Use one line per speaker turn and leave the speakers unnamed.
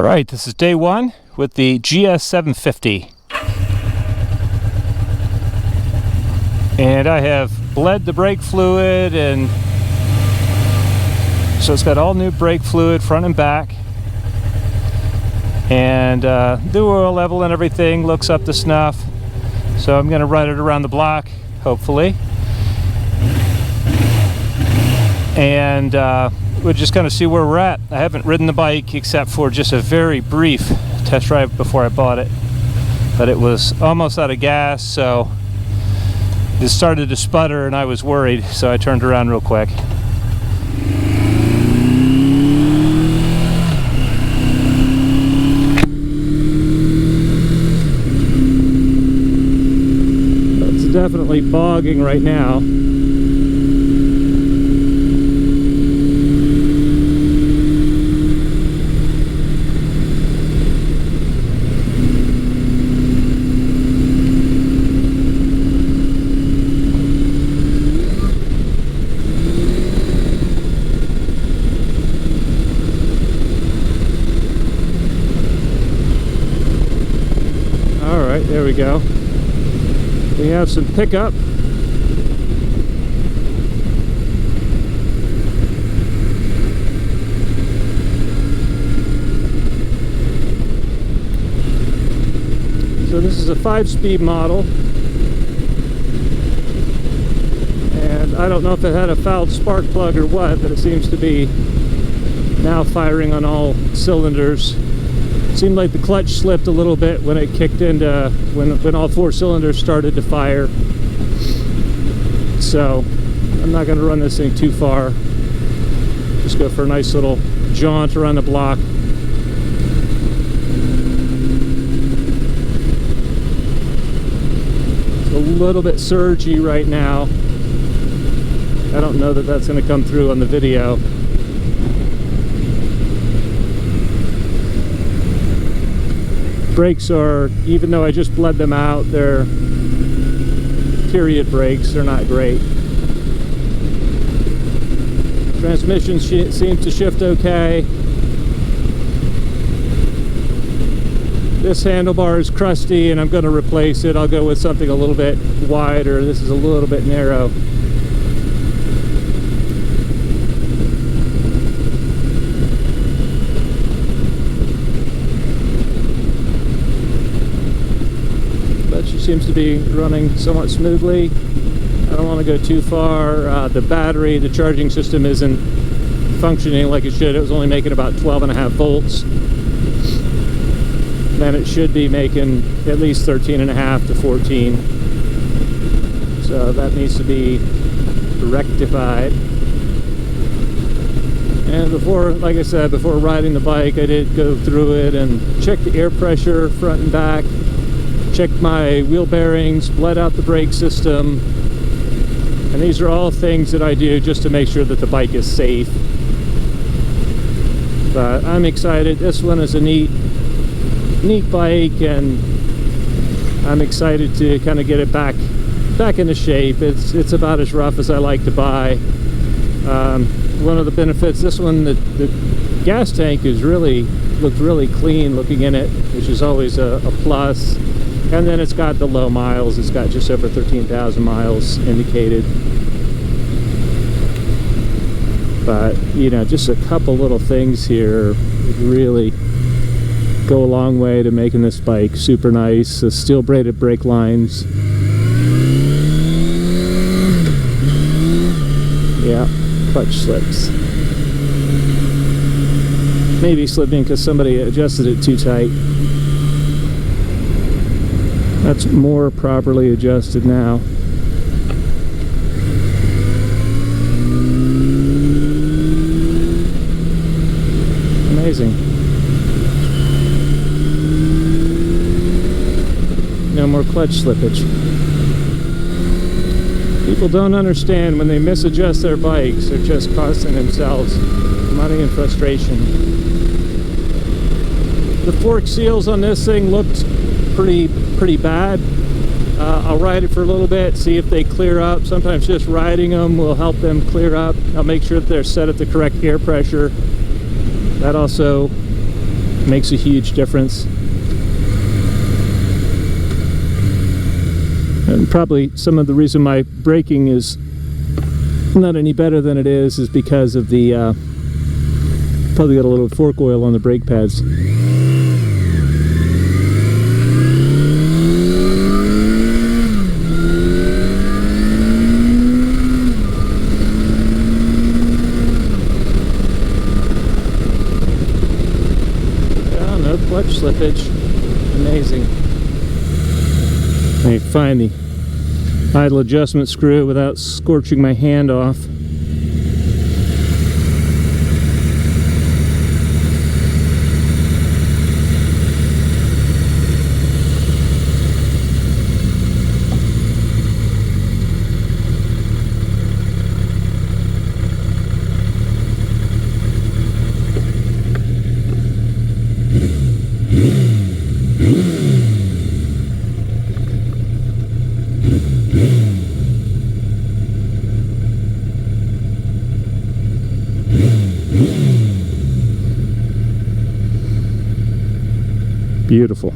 Alright, this is day one with the GS750. And I have bled the brake fluid, and so it's got all new brake fluid front and back. And the oil level and everything looks up to snuff. So I'm going to ride it around the block, hopefully. And we'll just kind of see where we're at. I haven't ridden the bike except for just a very brief test drive before I bought it. But it was almost out of gas, so it started to sputter and I was worried, so I turned around real quick. It's definitely bogging right now. There we go. We have some pickup. So this is a 5-speed model, and I don't know if it had a fouled spark plug or what, but it seems to be now firing on all cylinders. Seemed like the clutch slipped a little bit when it kicked into when all 4 cylinders started to fire. So I'm not going to run this thing too far. Just go for a nice little jaunt around the block. It's a little bit surgy right now. I don't know that that's going to come through on the video. Brakes are, even though I just bled them out, they're period brakes. They're not great. Transmission seems to shift okay. This handlebar is crusty and I'm going to replace it. I'll go with something a little bit wider. This is a little bit narrow. Seems to be running somewhat smoothly. I don't want to go too far. The battery, the charging system isn't functioning like it should. It was only making about 12.5 volts. Then it should be making at least 13.5 to 14. So that needs to be rectified. And before, like I said, before riding the bike, I did go through it and check the air pressure front and back. Checked my wheel bearings, bled out the brake system, and these are all things that I do just to make sure that the bike is safe. But I'm excited. This one is a neat bike, and I'm excited to kind of get it back into shape. It's about as rough as I like to buy. One of the benefits, this one, the gas tank is looked really clean looking in it, which is always a plus. And then it's got the low miles. It's got just over 13,000 miles indicated. But, you know, just a couple little things here would really go a long way to making this bike super nice. The steel braided brake lines. Yeah, clutch slips. Maybe slipping because somebody adjusted it too tight. That's more properly adjusted now. Amazing. No more clutch slippage. People don't understand when they misadjust their bikes, they're just costing themselves money and frustration. The fork seals on this thing looked pretty bad. I'll ride it for a little bit, see if they clear up. Sometimes just riding them will help them clear up. I'll make sure that they're set at the correct air pressure. That also makes a huge difference. And probably some of the reason my braking is not any better than it is because of the probably got a little fork oil on the brake pads. Yeah, no clutch slippage. Amazing. Let me find the idle adjustment screw without scorching my hand off. Beautiful.